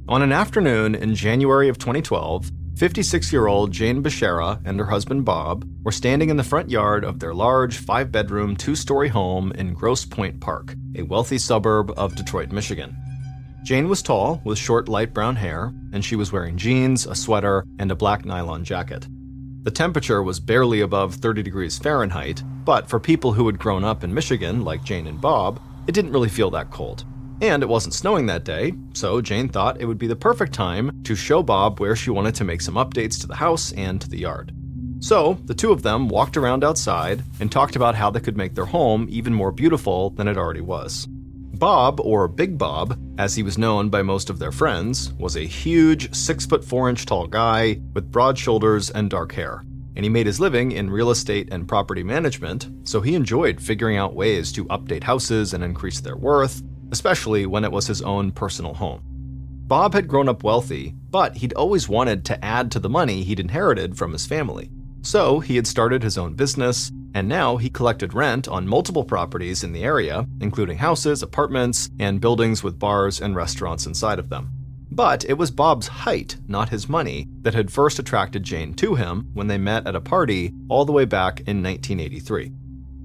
On an afternoon in January of 2012, 56-year-old Jane Becerra and her husband Bob were standing in the front yard of their large 5-bedroom, 2-story home in Grosse Pointe Park, a wealthy suburb of Detroit, Michigan. Jane was tall, with short light brown hair, and she was wearing jeans, a sweater, and a black nylon jacket. The temperature was barely above 30 degrees Fahrenheit, but for people who had grown up in Michigan, like Jane and Bob, it didn't really feel that cold. And it wasn't snowing that day, so Jane thought it would be the perfect time to show Bob where she wanted to make some updates to the house and to the yard. So, the two of them walked around outside and talked about how they could make their home even more beautiful than it already was. Bob, or Big Bob, as he was known by most of their friends, was a huge 6'4" tall guy with broad shoulders and dark hair. And he made his living in real estate and property management, so he enjoyed figuring out ways to update houses and increase their worth, especially when it was his own personal home. Bob had grown up wealthy, but he'd always wanted to add to the money he'd inherited from his family. So he had started his own business, and now he collected rent on multiple properties in the area, including houses, apartments, and buildings with bars and restaurants inside of them. But it was Bob's height, not his money, that had first attracted Jane to him when they met at a party all the way back in 1983.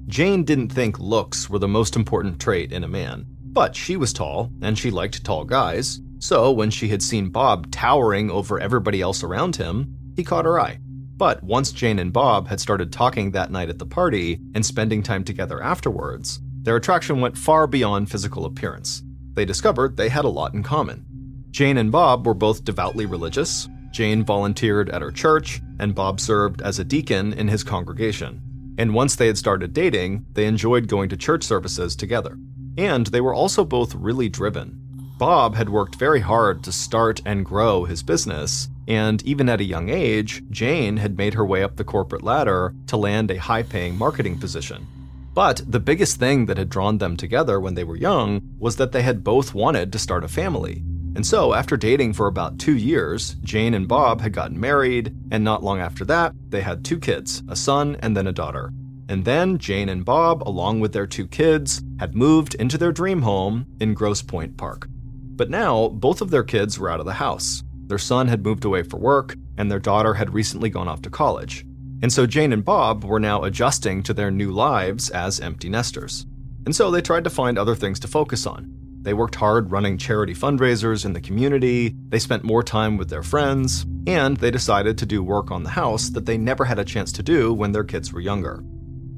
Jane didn't think looks were the most important trait in a man, but she was tall, and she liked tall guys, so when she had seen Bob towering over everybody else around him, he caught her eye. But once Jane and Bob had started talking that night at the party and spending time together afterwards, their attraction went far beyond physical appearance. They discovered they had a lot in common. Jane and Bob were both devoutly religious. Jane volunteered at her church, and Bob served as a deacon in his congregation. And once they had started dating, they enjoyed going to church services together. And they were also both really driven. Bob had worked very hard to start and grow his business, and even at a young age, Jane had made her way up the corporate ladder to land a high-paying marketing position. But the biggest thing that had drawn them together when they were young was that they had both wanted to start a family. And so, after dating for about 2 years, Jane and Bob had gotten married, and not long after that, they had 2 kids, a son and then a daughter. And then Jane and Bob, along with their 2 kids, had moved into their dream home in Grosse Pointe Park. But now, both of their kids were out of the house. Their son had moved away for work, and their daughter had recently gone off to college. And so Jane and Bob were now adjusting to their new lives as empty nesters. And so they tried to find other things to focus on. They worked hard running charity fundraisers in the community, they spent more time with their friends, and they decided to do work on the house that they never had a chance to do when their kids were younger.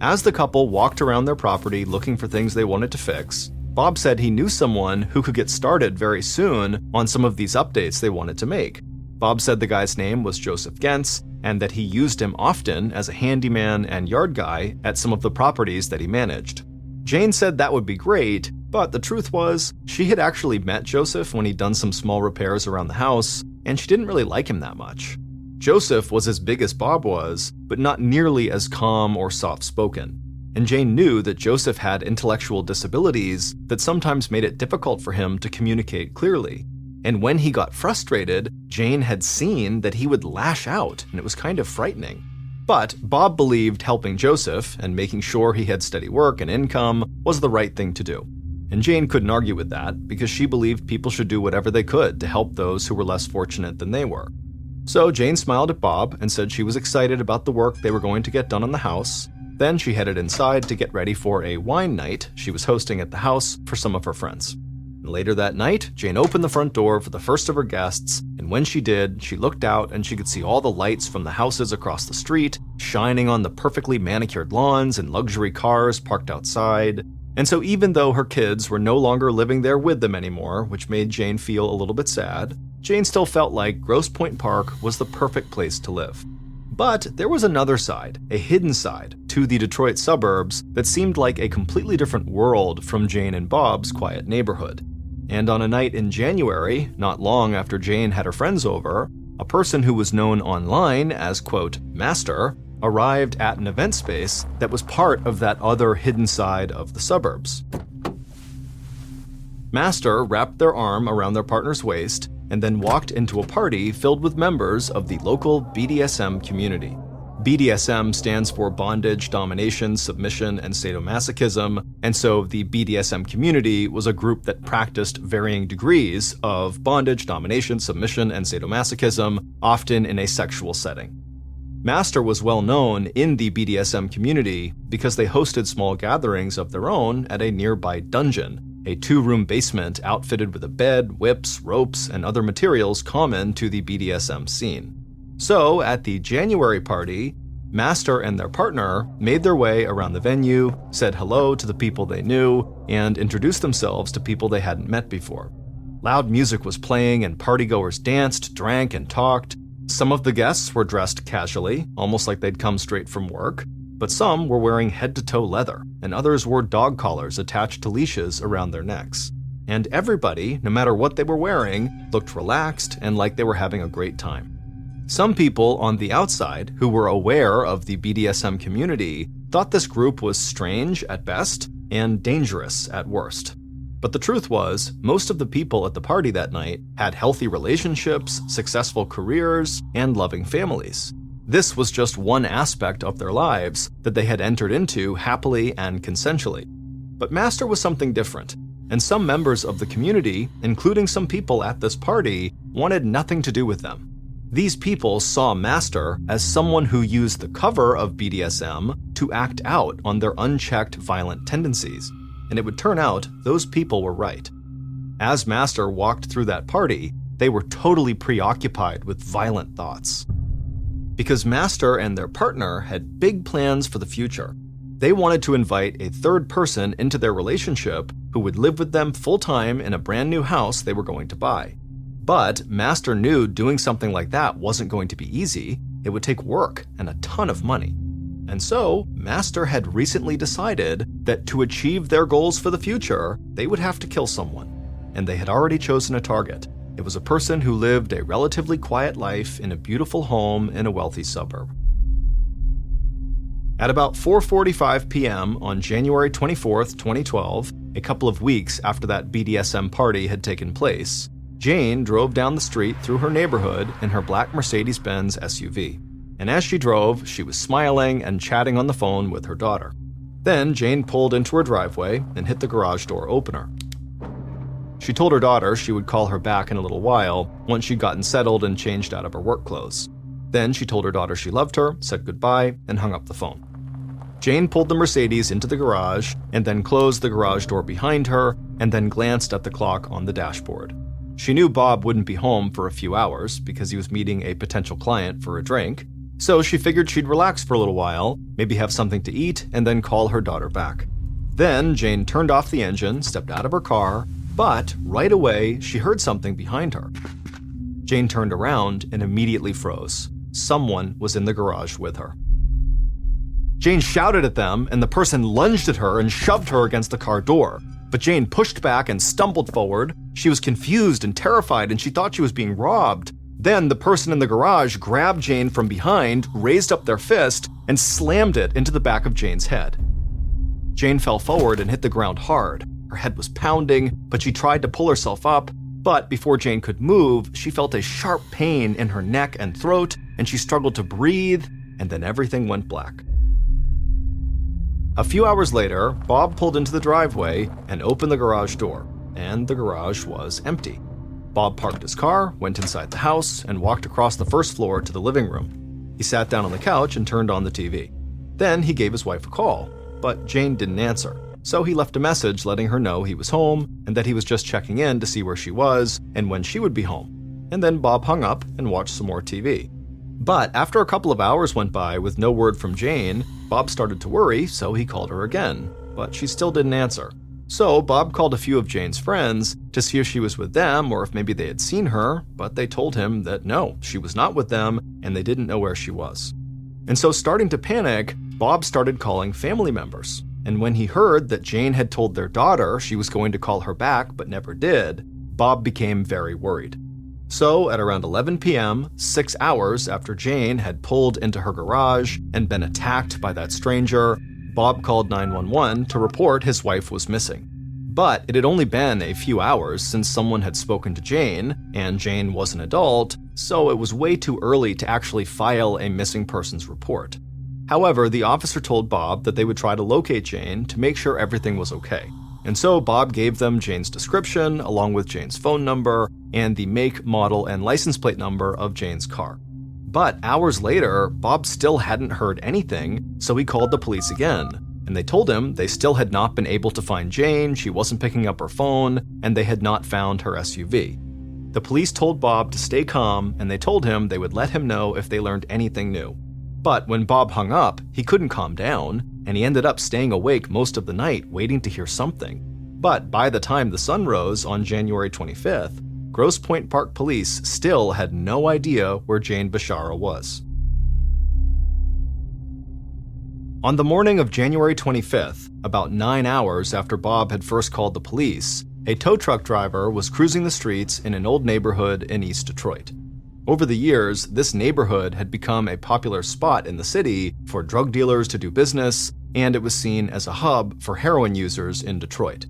As the couple walked around their property looking for things they wanted to fix, Bob said he knew someone who could get started very soon on some of these updates they wanted to make. Bob said the guy's name was Joseph Gentz, and that he used him often as a handyman and yard guy at some of the properties that he managed. Jane said that would be great, but the truth was, she had actually met Joseph when he'd done some small repairs around the house, and she didn't really like him that much. Joseph was as big as Bob was, but not nearly as calm or soft-spoken. And Jane knew that Joseph had intellectual disabilities that sometimes made it difficult for him to communicate clearly. And when he got frustrated, Jane had seen that he would lash out, and it was kind of frightening. But Bob believed helping Joseph and making sure he had steady work and income was the right thing to do. And Jane couldn't argue with that because she believed people should do whatever they could to help those who were less fortunate than they were. So Jane smiled at Bob and said she was excited about the work they were going to get done on the house. Then she headed inside to get ready for a wine night she was hosting at the house for some of her friends. And later that night, Jane opened the front door for the first of her guests, and when she did, she looked out and she could see all the lights from the houses across the street shining on the perfectly manicured lawns and luxury cars parked outside. And so even though her kids were no longer living there with them anymore, which made Jane feel a little bit sad, Jane still felt like Grosse Pointe Park was the perfect place to live. But there was another side, a hidden side, to the Detroit suburbs that seemed like a completely different world from Jane and Bob's quiet neighborhood. And on a night in January, not long after Jane had her friends over, a person who was known online as, quote, Master, arrived at an event space that was part of that other hidden side of the suburbs. Master wrapped their arm around their partner's waist and then walked into a party filled with members of the local BDSM community. BDSM stands for bondage, domination, submission, and sadomasochism, and so the BDSM community was a group that practiced varying degrees of bondage, domination, submission, and sadomasochism, often in a sexual setting. Master was well known in the BDSM community because they hosted small gatherings of their own at a nearby dungeon, a 2-room basement outfitted with a bed, whips, ropes, and other materials common to the BDSM scene. So, at the January party, Master and their partner made their way around the venue, said hello to the people they knew, and introduced themselves to people they hadn't met before. Loud music was playing and partygoers danced, drank, and talked. Some of the guests were dressed casually, almost like they'd come straight from work, but some were wearing head-to-toe leather, and others wore dog collars attached to leashes around their necks. And everybody, no matter what they were wearing, looked relaxed and like they were having a great time. Some people on the outside, who were aware of the BDSM community, thought this group was strange at best and dangerous at worst. But the truth was, most of the people at the party that night had healthy relationships, successful careers, and loving families. This was just one aspect of their lives that they had entered into happily and consensually. But Master was something different, and some members of the community, including some people at this party, wanted nothing to do with them. These people saw Master as someone who used the cover of BDSM to act out on their unchecked violent tendencies, and it would turn out those people were right. As Master walked through that party, they were totally preoccupied with violent thoughts. Because Master and their partner had big plans for the future. They wanted to invite a third person into their relationship who would live with them full-time in a brand new house they were going to buy. But Master knew doing something like that wasn't going to be easy. It would take work and a ton of money. And so, Master had recently decided that to achieve their goals for the future, they would have to kill someone. And they had already chosen a target. It was a person who lived a relatively quiet life in a beautiful home in a wealthy suburb. At about 4:45 p.m. on January 24th, 2012, a couple of weeks after that BDSM party had taken place, Jane drove down the street through her neighborhood in her black Mercedes-Benz SUV. And as she drove, she was smiling and chatting on the phone with her daughter. Then Jane pulled into her driveway and hit the garage door opener. She told her daughter she would call her back in a little while once she'd gotten settled and changed out of her work clothes. Then she told her daughter she loved her, said goodbye, and hung up the phone. Jane pulled the Mercedes into the garage and then closed the garage door behind her and then glanced at the clock on the dashboard. She knew Bob wouldn't be home for a few hours because he was meeting a potential client for a drink, so she figured she'd relax for a little while, maybe have something to eat, and then call her daughter back. Then Jane turned off the engine, stepped out of her car, but right away she heard something behind her. Jane turned around and immediately froze. Someone was in the garage with her. Jane shouted at them, and the person lunged at her and shoved her against the car door. But Jane pushed back and stumbled forward. She was confused and terrified, and she thought she was being robbed. Then the person in the garage grabbed Jane from behind, raised up their fist, and slammed it into the back of Jane's head. Jane fell forward and hit the ground hard. Her head was pounding, but she tried to pull herself up. But before Jane could move, she felt a sharp pain in her neck and throat, and she struggled to breathe, and then everything went black. A few hours later, Bob pulled into the driveway and opened the garage door, and the garage was empty. Bob parked his car, went inside the house, and walked across the first floor to the living room. He sat down on the couch and turned on the TV. Then he gave his wife a call, but Jane didn't answer, so he left a message letting her know he was home and that he was just checking in to see where she was and when she would be home. And then Bob hung up and watched some more TV. But after a couple of hours went by with no word from Jane, Bob started to worry, so he called her again, but she still didn't answer. So Bob called a few of Jane's friends to see if she was with them or if maybe they had seen her, but they told him that no, she was not with them and they didn't know where she was. And so starting to panic, Bob started calling family members. And when he heard that Jane had told their daughter she was going to call her back but never did, Bob became very worried. So at around 11 p.m., 6 hours after Jane had pulled into her garage and been attacked by that stranger, Bob called 911 to report his wife was missing. But it had only been a few hours since someone had spoken to Jane, and Jane was an adult, so it was way too early to actually file a missing persons report. However, the officer told Bob that they would try to locate Jane to make sure everything was okay. And so Bob gave them Jane's description, along with Jane's phone number, and the make, model, and license plate number of Jane's car. But hours later, Bob still hadn't heard anything, so he called the police again. And they told him they still had not been able to find Jane, she wasn't picking up her phone, and they had not found her SUV. The police told Bob to stay calm, and they told him they would let him know if they learned anything new. But when Bob hung up, he couldn't calm down, and he ended up staying awake most of the night waiting to hear something. But by the time the sun rose on January 25th, Grosse Pointe Park police still had no idea where Jane Bashara was. On the morning of January 25th, about 9 hours after Bob had first called the police, a tow truck driver was cruising the streets in an old neighborhood in East Detroit. Over the years, this neighborhood had become a popular spot in the city for drug dealers to do business, and it was seen as a hub for heroin users in Detroit.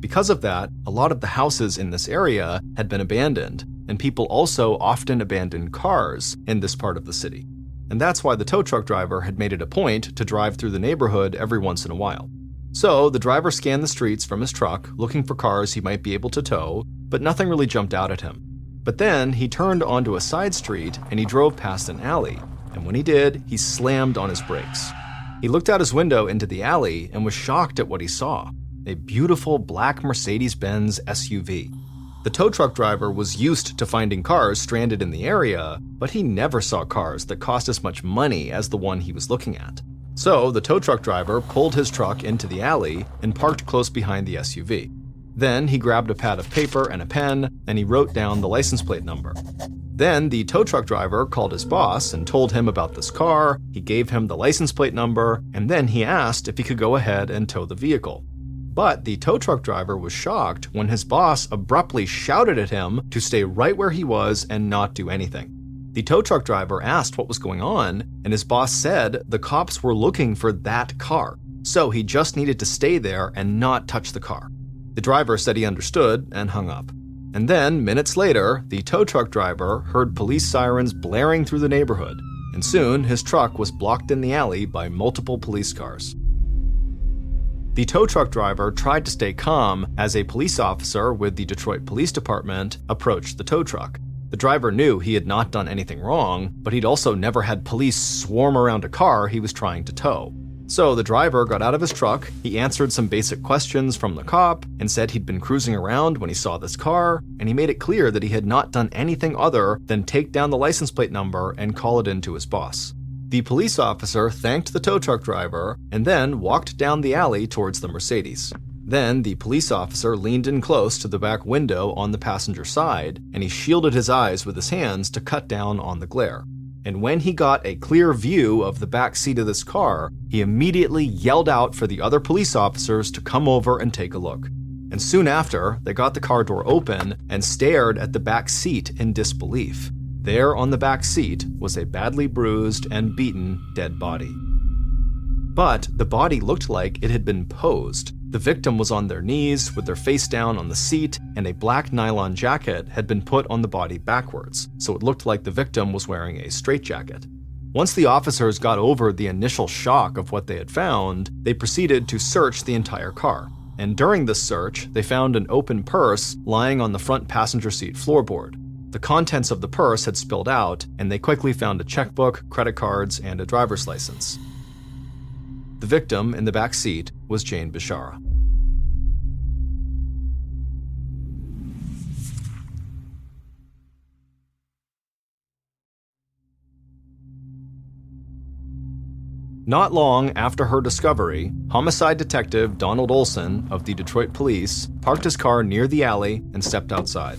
Because of that, a lot of the houses in this area had been abandoned, and people also often abandoned cars in this part of the city. And that's why the tow truck driver had made it a point to drive through the neighborhood every once in a while. So the driver scanned the streets from his truck, looking for cars he might be able to tow, but nothing really jumped out at him. But then he turned onto a side street and he drove past an alley, and when he did, he slammed on his brakes. He looked out his window into the alley and was shocked at what he saw: a beautiful black Mercedes-Benz SUV. The tow truck driver was used to finding cars stranded in the area, but he never saw cars that cost as much money as the one he was looking at. So the tow truck driver pulled his truck into the alley and parked close behind the SUV. Then he grabbed a pad of paper and a pen, and he wrote down the license plate number. Then the tow truck driver called his boss and told him about this car, he gave him the license plate number, and then he asked if he could go ahead and tow the vehicle. But the tow truck driver was shocked when his boss abruptly shouted at him to stay right where he was and not do anything. The tow truck driver asked what was going on, and his boss said the cops were looking for that car, so he just needed to stay there and not touch the car. The driver said he understood and hung up. And then, minutes later, the tow truck driver heard police sirens blaring through the neighborhood, and soon his truck was blocked in the alley by multiple police cars. The tow truck driver tried to stay calm as a police officer with the Detroit Police Department approached the tow truck. The driver knew he had not done anything wrong, but he'd also never had police swarm around a car he was trying to tow. So the driver got out of his truck, he answered some basic questions from the cop, and said he'd been cruising around when he saw this car, and he made it clear that he had not done anything other than take down the license plate number and call it in to his boss. The police officer thanked the tow truck driver and then walked down the alley towards the Mercedes. Then the police officer leaned in close to the back window on the passenger side, and he shielded his eyes with his hands to cut down on the glare. And when he got a clear view of the back seat of this car, he immediately yelled out for the other police officers to come over and take a look. And soon after, they got the car door open and stared at the back seat in disbelief. There on the back seat was a badly bruised and beaten dead body. But the body looked like it had been posed. The victim was on their knees with their face down on the seat, and a black nylon jacket had been put on the body backwards, so it looked like the victim was wearing a straitjacket. Once the officers got over the initial shock of what they had found, they proceeded to search the entire car. And during this search, they found an open purse lying on the front passenger seat floorboard. The contents of the purse had spilled out, and they quickly found a checkbook, credit cards, and a driver's license. The victim in the back seat was Jane Bashara. Not long after her discovery, homicide detective Donald Olson of the Detroit Police parked his car near the alley and stepped outside.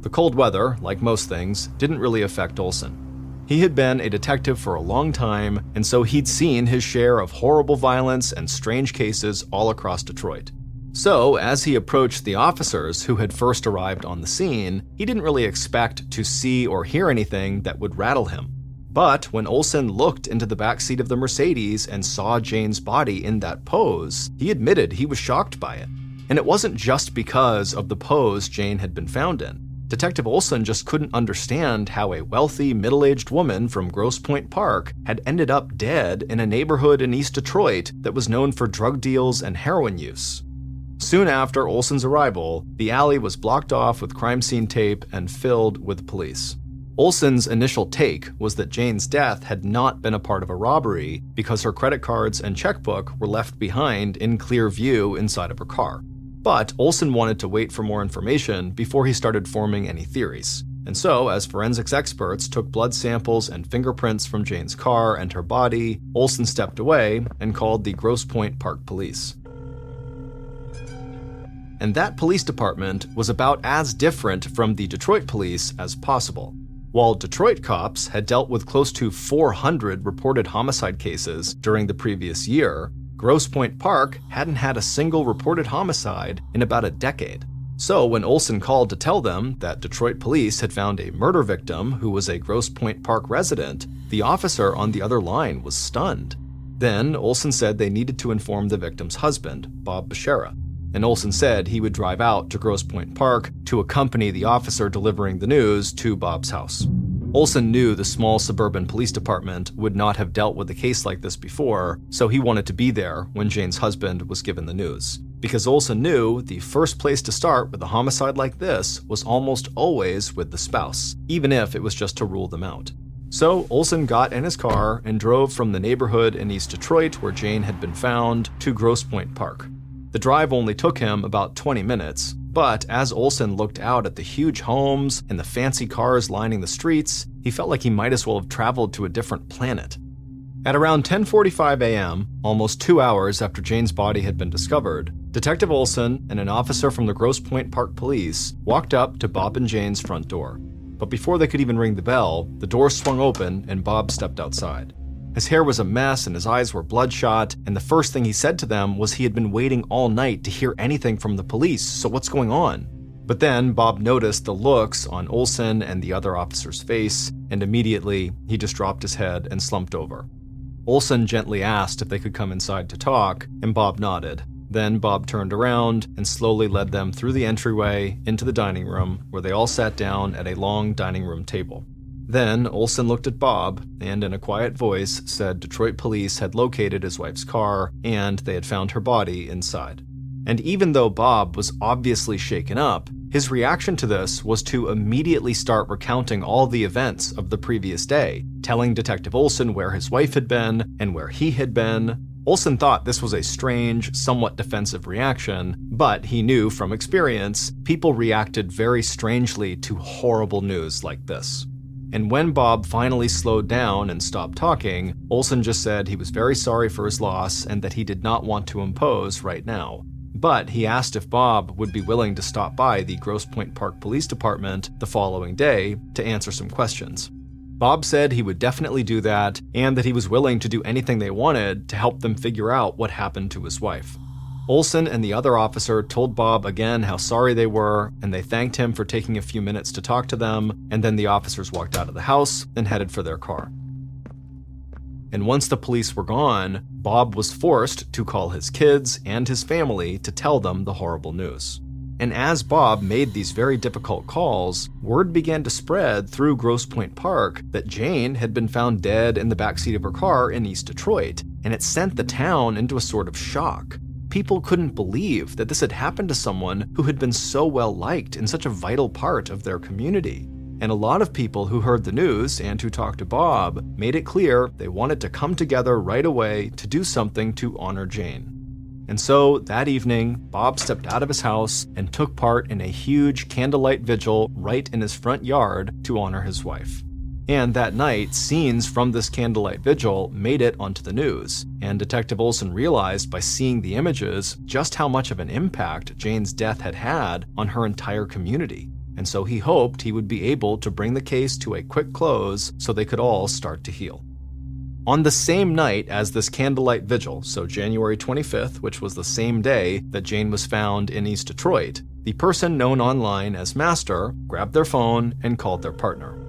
The cold weather, like most things, didn't really affect Olson. He had been a detective for a long time, and so he'd seen his share of horrible violence and strange cases all across Detroit. So, as he approached the officers who had first arrived on the scene, he didn't really expect to see or hear anything that would rattle him. But when Olson looked into the backseat of the Mercedes and saw Jane's body in that pose, he admitted he was shocked by it. And it wasn't just because of the pose Jane had been found in. Detective Olson just couldn't understand how a wealthy, middle-aged woman from Grosse Pointe Park had ended up dead in a neighborhood in East Detroit that was known for drug deals and heroin use. Soon after Olson's arrival, the alley was blocked off with crime scene tape and filled with police. Olson's initial take was that Jane's death had not been a part of a robbery because her credit cards and checkbook were left behind in clear view inside of her car. But Olson wanted to wait for more information before he started forming any theories. And so, as forensics experts took blood samples and fingerprints from Jane's car and her body, Olson stepped away and called the Grosse Pointe Park Police. And that police department was about as different from the Detroit police as possible. While Detroit cops had dealt with close to 400 reported homicide cases during the previous year, Grosse Pointe Park hadn't had a single reported homicide in about a decade. So when Olson called to tell them that Detroit police had found a murder victim who was a Grosse Pointe Park resident, the officer on the other line was stunned. Then Olson said they needed to inform the victim's husband, Bob Becerra. And Olson said he would drive out to Grosse Pointe Park to accompany the officer delivering the news to Bob's house. Olson knew the small suburban police department would not have dealt with a case like this before, so he wanted to be there when Jane's husband was given the news. Because Olson knew the first place to start with a homicide like this was almost always with the spouse, even if it was just to rule them out. So Olson got in his car and drove from the neighborhood in East Detroit where Jane had been found to Grosse Pointe Park. The drive only took him about 20 minutes, but as Olson looked out at the huge homes and the fancy cars lining the streets, he felt like he might as well have traveled to a different planet. At around 10:45 a.m., almost 2 hours after Jane's body had been discovered, Detective Olson and an officer from the Grosse Pointe Park Police walked up to Bob and Jane's front door. But before they could even ring the bell, the door swung open and Bob stepped outside. His hair was a mess and his eyes were bloodshot, and the first thing he said to them was he had been waiting all night to hear anything from the police, so what's going on? But then Bob noticed the looks on Olson and the other officer's face, and immediately he just dropped his head and slumped over. Olson gently asked if they could come inside to talk, and Bob nodded. Then Bob turned around and slowly led them through the entryway into the dining room, where they all sat down at a long dining room table. Then Olson looked at Bob and in a quiet voice said Detroit police had located his wife's car and they had found her body inside. And even though Bob was obviously shaken up, his reaction to this was to immediately start recounting all the events of the previous day, telling Detective Olson where his wife had been and where he had been. Olson thought this was a strange, somewhat defensive reaction, but he knew from experience people reacted very strangely to horrible news like this. And when Bob finally slowed down and stopped talking, Olson just said he was very sorry for his loss and that he did not want to impose right now. But he asked if Bob would be willing to stop by the Grosse Pointe Park Police Department the following day to answer some questions. Bob said he would definitely do that and that he was willing to do anything they wanted to help them figure out what happened to his wife. Olson and the other officer told Bob again how sorry they were, and they thanked him for taking a few minutes to talk to them, and then the officers walked out of the house and headed for their car. And once the police were gone, Bob was forced to call his kids and his family to tell them the horrible news. And as Bob made these very difficult calls, word began to spread through Grosse Pointe Park that Jane had been found dead in the backseat of her car in East Detroit, and it sent the town into a sort of shock. People couldn't believe that this had happened to someone who had been so well liked in such a vital part of their community. And a lot of people who heard the news and who talked to Bob made it clear they wanted to come together right away to do something to honor Jane. And so that evening, Bob stepped out of his house and took part in a huge candlelight vigil right in his front yard to honor his wife. And that night, scenes from this candlelight vigil made it onto the news, and Detective Olson realized by seeing the images just how much of an impact Jane's death had had on her entire community. And so he hoped he would be able to bring the case to a quick close so they could all start to heal. On the same night as this candlelight vigil, so January 25th, which was the same day that Jane was found in East Detroit, the person known online as Master grabbed their phone and called their partner.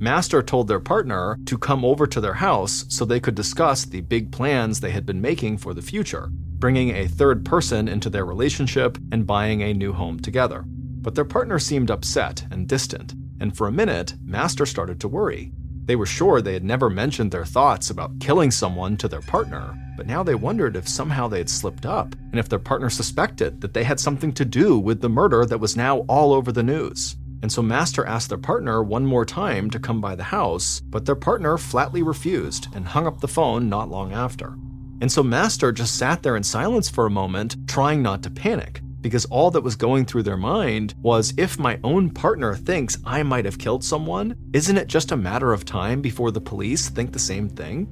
Master told their partner to come over to their house so they could discuss the big plans they had been making for the future. bringing a third person into their relationship and buying a new home together. But their partner seemed upset and distant, and for a minute, Master started to worry. They were sure they had never mentioned their thoughts about killing someone to their partner, but now they wondered if somehow they had slipped up, and if their partner suspected that they had something to do with the murder that was now all over the news. And so Master asked their partner one more time to come by the house, but their partner flatly refused and hung up the phone not long after. And so Master just sat there in silence for a moment, trying not to panic, because all that was going through their mind was, if my own partner thinks I might have killed someone, isn't it just a matter of time before the police think the same thing?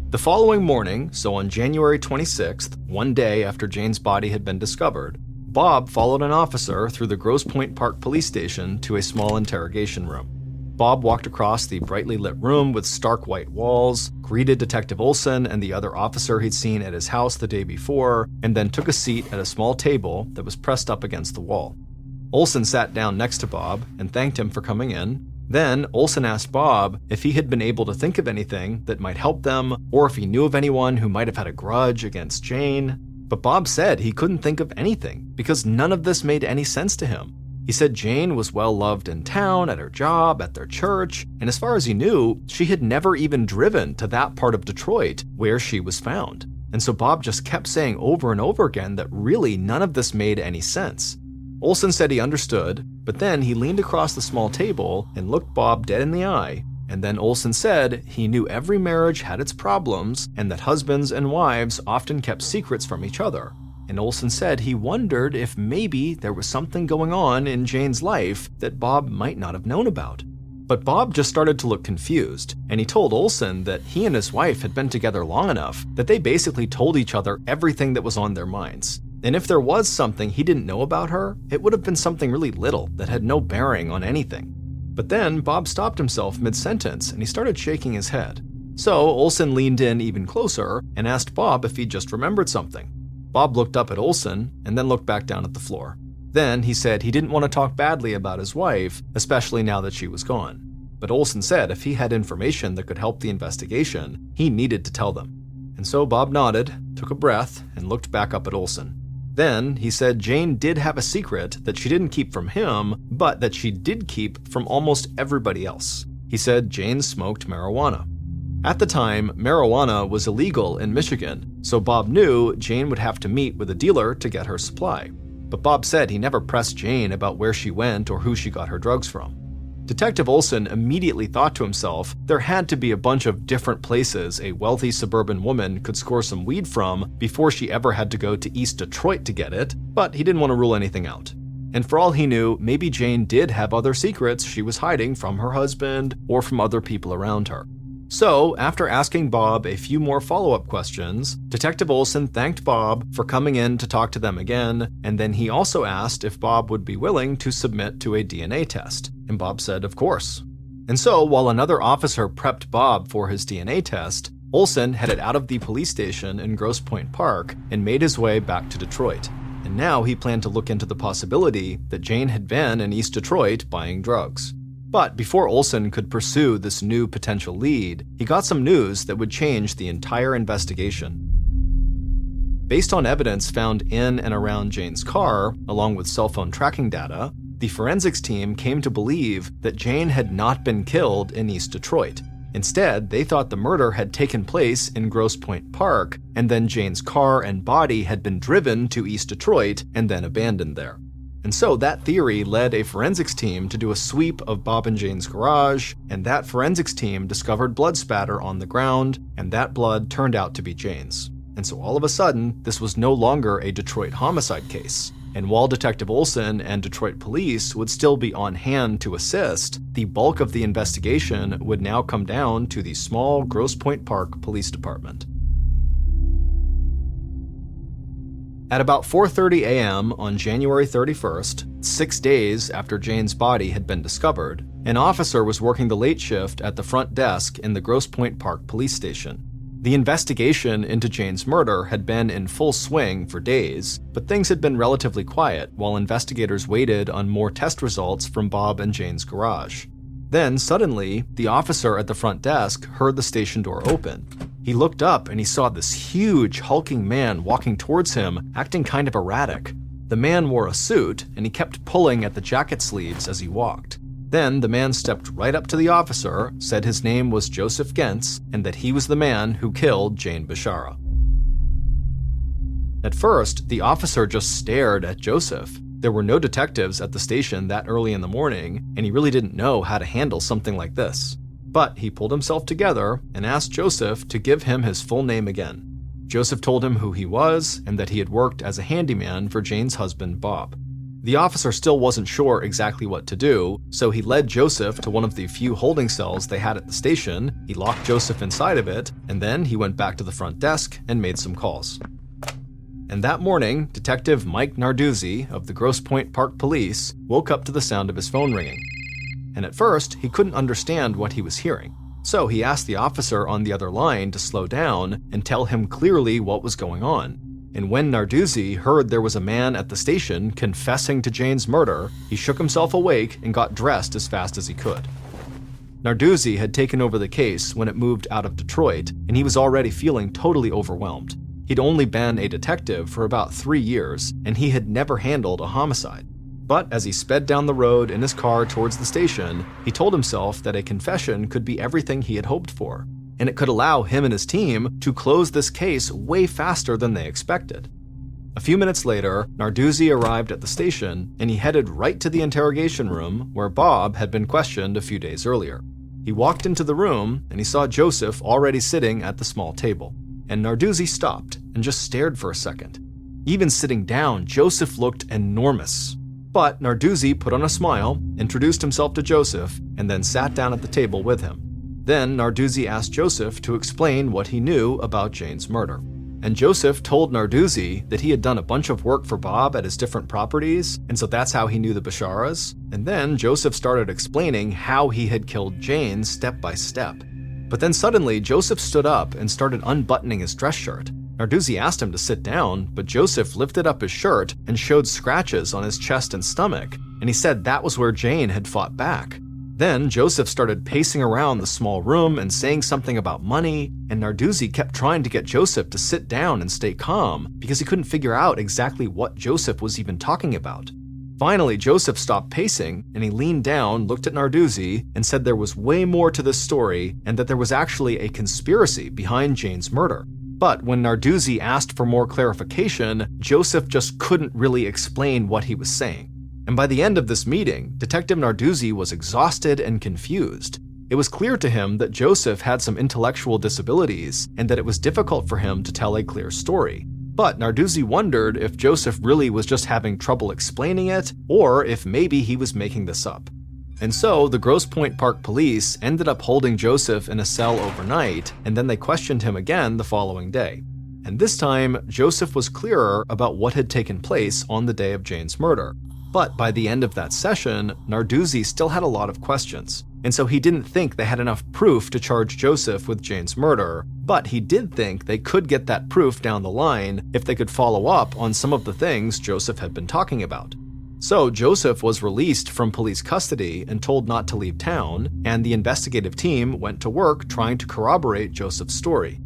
The following morning, so on January 26th, one day after Jane's body had been discovered, Bob followed an officer through the Grosse Pointe Park police station to a small interrogation room. Bob walked across the brightly lit room with stark white walls, greeted Detective Olson and the other officer he'd seen at his house the day before, and then took a seat at a small table that was pressed up against the wall. Olson sat down next to Bob and thanked him for coming in. Then Olson asked Bob if he had been able to think of anything that might help them, or if he knew of anyone who might have had a grudge against Jane. But Bob said he couldn't think of anything because none of this made any sense to him. He said Jane was well loved in town, at her job, at their church, and as far as he knew, she had never even driven to that part of Detroit where she was found. And so Bob just kept saying over and over again that really none of this made any sense. Olson said he understood, but then he leaned across the small table and looked Bob dead in the eye, and then Olson said he knew every marriage had its problems and that husbands and wives often kept secrets from each other. And Olson said he wondered if maybe there was something going on in Jane's life that Bob might not have known about. But Bob just started to look confused, and he told Olson that he and his wife had been together long enough that they basically told each other everything that was on their minds. And if there was something he didn't know about her, it would have been something really little that had no bearing on anything. But then Bob stopped himself mid-sentence and he started shaking his head. So Olson leaned in even closer and asked Bob if he just remembered something. Bob looked up at Olson and then looked back down at the floor. Then he said he didn't want to talk badly about his wife, especially now that she was gone. But Olson said if he had information that could help the investigation, he needed to tell them. And so Bob nodded, took a breath, and looked back up at Olson. Then he said Jane did have a secret that she didn't keep from him, but that she did keep from almost everybody else. He said Jane smoked marijuana. At the time, marijuana was illegal in Michigan, so Bob knew Jane would have to meet with a dealer to get her supply. But Bob said he never pressed Jane about where she went or who she got her drugs from. Detective Olson immediately thought to himself there had to be a bunch of different places a wealthy suburban woman could score some weed from before she ever had to go to East Detroit to get it, but he didn't want to rule anything out. And for all he knew, maybe Jane did have other secrets she was hiding from her husband or from other people around her. So, after asking Bob a few more follow-up questions, Detective Olson thanked Bob for coming in to talk to them again, and then he also asked if Bob would be willing to submit to a DNA test, and Bob said of course. And so, while another officer prepped Bob for his DNA test, Olson headed out of the police station in Grosse Pointe Park and made his way back to Detroit. And now he planned to look into the possibility that Jane had been in East Detroit buying drugs. But before Olson could pursue this new potential lead, he got some news that would change the entire investigation. Based on evidence found in and around Jane's car, along with cell phone tracking data, the forensics team came to believe that Jane had not been killed in East Detroit. Instead, they thought the murder had taken place in Grosse Pointe Park, and then Jane's car and body had been driven to East Detroit and then abandoned there. And so that theory led a forensics team to do a sweep of Bob and Jane's garage, and that forensics team discovered blood spatter on the ground, and that blood turned out to be Jane's. And so all of a sudden, this was no longer a Detroit homicide case. And while Detective Olson and Detroit police would still be on hand to assist, the bulk of the investigation would now come down to the small Grosse Pointe Park Police Department. At about 4:30 a.m. on January 31st, 6 days after Jane's body had been discovered, an officer was working the late shift at the front desk in the Grosse Pointe Park police station. The investigation into Jane's murder had been in full swing for days, but things had been relatively quiet while investigators waited on more test results from Bob and Jane's garage. Then, suddenly, the officer at the front desk heard the station door open. He looked up and he saw this huge, hulking man walking towards him, acting kind of erratic. The man wore a suit, and he kept pulling at the jacket sleeves as he walked. Then the man stepped right up to the officer, said his name was Joseph Gentz, and that he was the man who killed Jane Bashara. At first, the officer just stared at Joseph. There were no detectives at the station that early in the morning, and he really didn't know how to handle something like this. But he pulled himself together and asked Joseph to give him his full name again. Joseph told him who he was and that he had worked as a handyman for Jane's husband, Bob. The officer still wasn't sure exactly what to do, so he led Joseph to one of the few holding cells they had at the station. He locked Joseph inside of it, and then he went back to the front desk and made some calls. And that morning, Detective Mike Narduzzi of the Grosse Pointe Park Police woke up to the sound of his phone ringing. And at first, he couldn't understand what he was hearing. So he asked the officer on the other line to slow down and tell him clearly what was going on. And when Narduzzi heard there was a man at the station confessing to Jane's murder, he shook himself awake and got dressed as fast as he could. Narduzzi had taken over the case when it moved out of Detroit, and he was already feeling totally overwhelmed. He'd only been a detective for about 3 years, and he had never handled a homicide. But as he sped down the road in his car towards the station, he told himself that a confession could be everything he had hoped for, and it could allow him and his team to close this case way faster than they expected. A few minutes later, Narduzzi arrived at the station, and he headed right to the interrogation room where Bob had been questioned a few days earlier. He walked into the room, and he saw Joseph already sitting at the small table. And Narduzzi stopped and just stared for a second. Even sitting down, Joseph looked enormous. But Narduzzi put on a smile, introduced himself to Joseph, and then sat down at the table with him. Then Narduzzi asked Joseph to explain what he knew about Jane's murder. And Joseph told Narduzzi that he had done a bunch of work for Bob at his different properties, and so that's how he knew the Basharas. And then Joseph started explaining how he had killed Jane step by step. But then suddenly, Joseph stood up and started unbuttoning his dress shirt. Narduzzi asked him to sit down, but Joseph lifted up his shirt and showed scratches on his chest and stomach, and he said that was where Jane had fought back. Then Joseph started pacing around the small room and saying something about money, and Narduzzi kept trying to get Joseph to sit down and stay calm because he couldn't figure out exactly what Joseph was even talking about. Finally, Joseph stopped pacing, and he leaned down, looked at Narduzzi, and said there was way more to this story and that there was actually a conspiracy behind Jane's murder. But when Narduzzi asked for more clarification, Joseph just couldn't really explain what he was saying. And by the end of this meeting, Detective Narduzzi was exhausted and confused. It was clear to him that Joseph had some intellectual disabilities and that it was difficult for him to tell a clear story. But Narduzzi wondered if Joseph really was just having trouble explaining it, or if maybe he was making this up. And so the Grosse Pointe Park Police ended up holding Joseph in a cell overnight, and then they questioned him again the following day. And this time, Joseph was clearer about what had taken place on the day of Jane's murder. But by the end of that session, Narduzzi still had a lot of questions, and so he didn't think they had enough proof to charge Joseph with Jane's murder, but he did think they could get that proof down the line if they could follow up on some of the things Joseph had been talking about. So Joseph was released from police custody and told not to leave town, and the investigative team went to work trying to corroborate Joseph's story.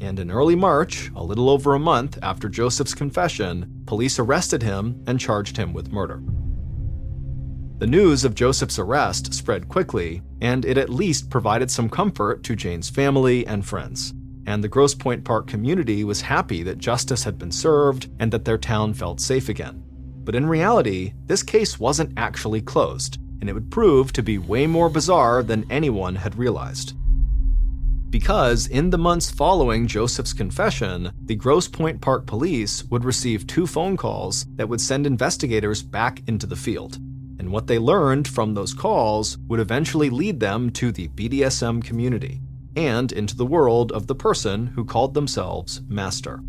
And in early March, a little over a month after Joseph's confession, police arrested him and charged him with murder. The news of Joseph's arrest spread quickly, and it at least provided some comfort to Jane's family and friends. And the Grosse Pointe Park community was happy that justice had been served and that their town felt safe again. But in reality, this case wasn't actually closed, and it would prove to be way more bizarre than anyone had realized. Because in the months following Joseph's confession, the Grosse Pointe Park Police would receive 2 phone calls that would send investigators back into the field. And what they learned from those calls would eventually lead them to the BDSM community, and into the world of the person who called themselves Master.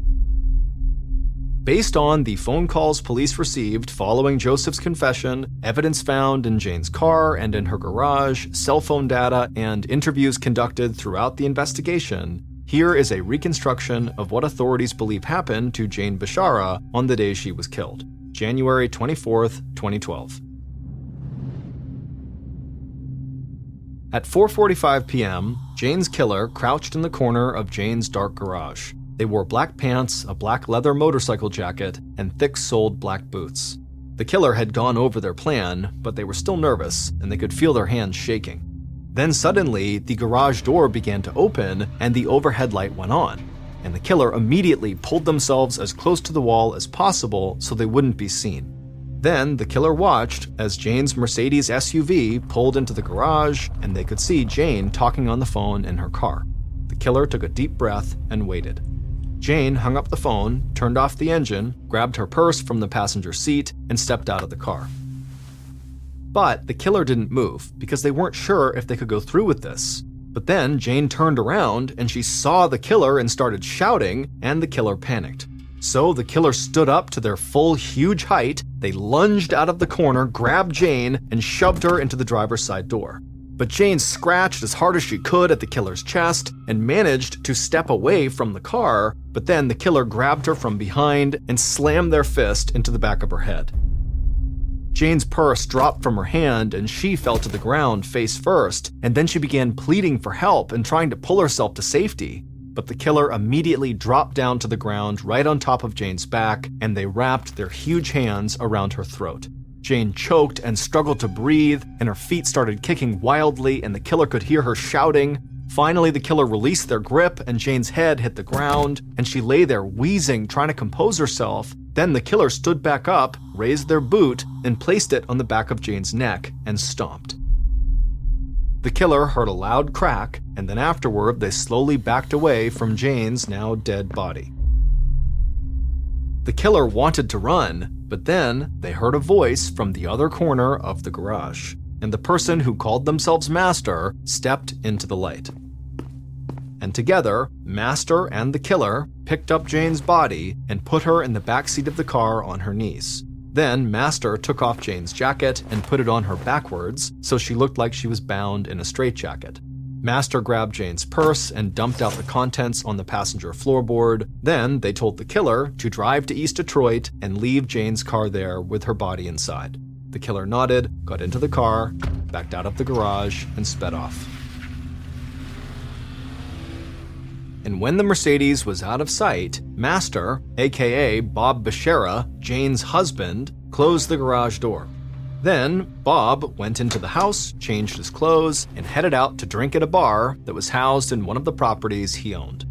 Based on the phone calls police received following Joseph's confession, evidence found in Jane's car and in her garage, cell phone data, and interviews conducted throughout the investigation, here is a reconstruction of what authorities believe happened to Jane Bashara on the day she was killed, January 24th, 2012. At 4:45 p.m., Jane's killer crouched in the corner of Jane's dark garage. They wore black pants, a black leather motorcycle jacket, and thick-soled black boots. The killer had gone over their plan, but they were still nervous, and they could feel their hands shaking. Then suddenly, the garage door began to open, and the overhead light went on, and the killer immediately pulled themselves as close to the wall as possible so they wouldn't be seen. Then the killer watched as Jane's Mercedes SUV pulled into the garage, and they could see Jane talking on the phone in her car. The killer took a deep breath and waited. Jane hung up the phone, turned off the engine, grabbed her purse from the passenger seat, and stepped out of the car. But the killer didn't move because they weren't sure if they could go through with this. But then Jane turned around and she saw the killer and started shouting, and the killer panicked. So the killer stood up to their full huge height, they lunged out of the corner, grabbed Jane, and shoved her into the driver's side door. But Jane scratched as hard as she could at the killer's chest and managed to step away from the car, but then the killer grabbed her from behind and slammed their fist into the back of her head. Jane's purse dropped from her hand and she fell to the ground face first, and then she began pleading for help and trying to pull herself to safety. But the killer immediately dropped down to the ground right on top of Jane's back, and they wrapped their huge hands around her throat. Jane choked and struggled to breathe, and her feet started kicking wildly, and the killer could hear her shouting. Finally, the killer released their grip, and Jane's head hit the ground, and she lay there wheezing, trying to compose herself. Then the killer stood back up, raised their boot, and placed it on the back of Jane's neck, and stomped. The killer heard a loud crack, and then afterward, they slowly backed away from Jane's now dead body. The killer wanted to run, but then they heard a voice from the other corner of the garage, and the person who called themselves Master stepped into the light. And together, Master and the killer picked up Jane's body and put her in the backseat of the car on her knees. Then Master took off Jane's jacket and put it on her backwards, so she looked like she was bound in a straitjacket. Master grabbed Jane's purse and dumped out the contents on the passenger floorboard. Then they told the killer to drive to East Detroit and leave Jane's car there with her body inside. The killer nodded, got into the car, backed out of the garage, and sped off. And when the Mercedes was out of sight, Master, aka Bob Becerra, Jane's husband, closed the garage door. Then, Bob went into the house, changed his clothes, and headed out to drink at a bar that was housed in one of the properties he owned.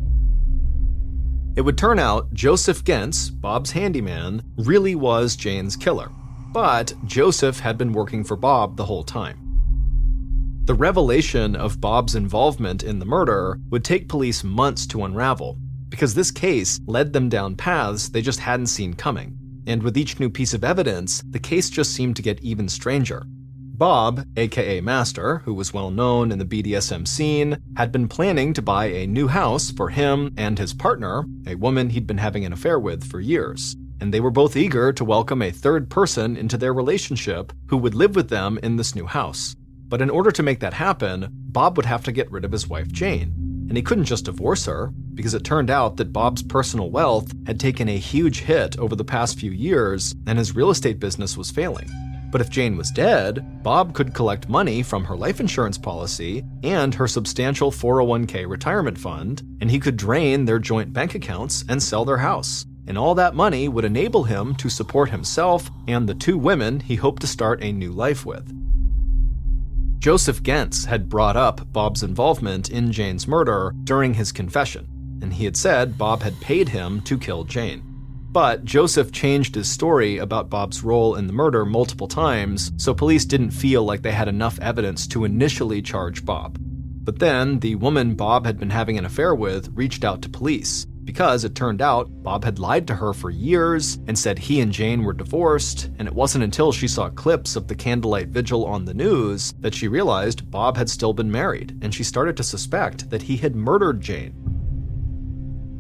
It would turn out Joseph Gentz, Bob's handyman, really was Jane's killer, but Joseph had been working for Bob the whole time. The revelation of Bob's involvement in the murder would take police months to unravel, because this case led them down paths they just hadn't seen coming. And with each new piece of evidence, the case just seemed to get even stranger. Bob, aka Master, who was well known in the BDSM scene, had been planning to buy a new house for him and his partner, a woman he'd been having an affair with for years. And they were both eager to welcome a third person into their relationship who would live with them in this new house. But in order to make that happen, Bob would have to get rid of his wife Jane. And he couldn't just divorce her, because it turned out that Bob's personal wealth had taken a huge hit over the past few years, and his real estate business was failing. But if Jane was dead, Bob could collect money from her life insurance policy and her substantial 401k retirement fund, and he could drain their joint bank accounts and sell their house. And all that money would enable him to support himself and the two women he hoped to start a new life with. Joseph Gentz had brought up Bob's involvement in Jane's murder during his confession, and he had said Bob had paid him to kill Jane. But Joseph changed his story about Bob's role in the murder multiple times, so police didn't feel like they had enough evidence to initially charge Bob. But then, the woman Bob had been having an affair with reached out to police, because it turned out Bob had lied to her for years and said he and Jane were divorced, and it wasn't until she saw clips of the candlelight vigil on the news that she realized Bob had still been married, and she started to suspect that he had murdered Jane.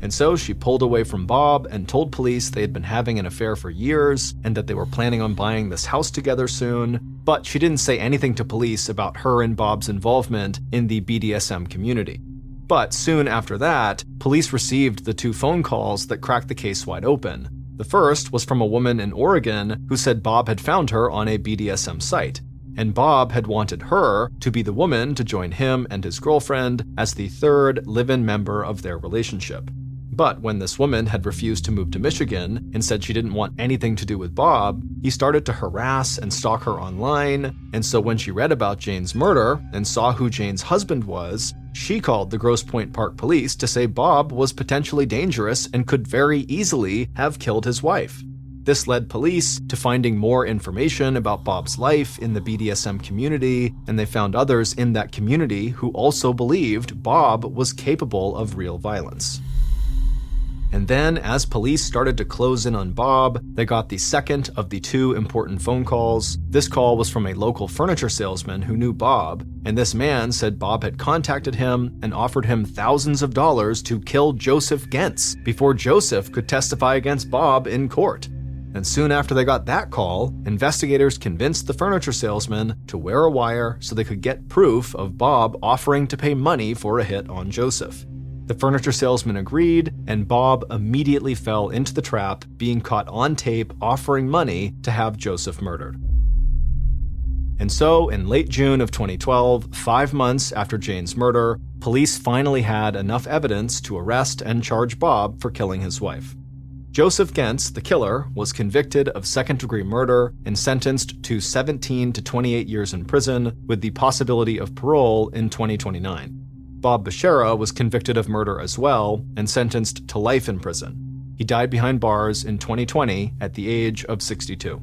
And so she pulled away from Bob and told police they had been having an affair for years and that they were planning on buying this house together soon, but she didn't say anything to police about her and Bob's involvement in the BDSM community. But soon after that, police received the two phone calls that cracked the case wide open. The first was from a woman in Oregon who said Bob had found her on a BDSM site. and Bob had wanted her to be the woman to join him and his girlfriend as the third live-in member of their relationship. But when this woman had refused to move to Michigan and said she didn't want anything to do with Bob, he started to harass and stalk her online, and so when she read about Jane's murder and saw who Jane's husband was, she called the Grosse Pointe Park police to say Bob was potentially dangerous and could very easily have killed his wife. This led police to finding more information about Bob's life in the BDSM community, and they found others in that community who also believed Bob was capable of real violence. And then, as police started to close in on Bob, they got the second of the two important phone calls. This call was from a local furniture salesman who knew Bob, and this man said Bob had contacted him and offered him thousands of dollars to kill Joseph Gentz before Joseph could testify against Bob in court. And soon after they got that call, investigators convinced the furniture salesman to wear a wire so they could get proof of Bob offering to pay money for a hit on Joseph. The furniture salesman agreed, and Bob immediately fell into the trap, being caught on tape offering money to have Joseph murdered. And so, in late June of 2012, 5 months after Jane's murder, police finally had enough evidence to arrest and charge Bob for killing his wife. Joseph Gentz, the killer, was convicted of second-degree murder and sentenced to 17 to 28 years in prison with the possibility of parole in 2029. Bob Becerra was convicted of murder as well and sentenced to life in prison. He died behind bars in 2020 at the age of 62.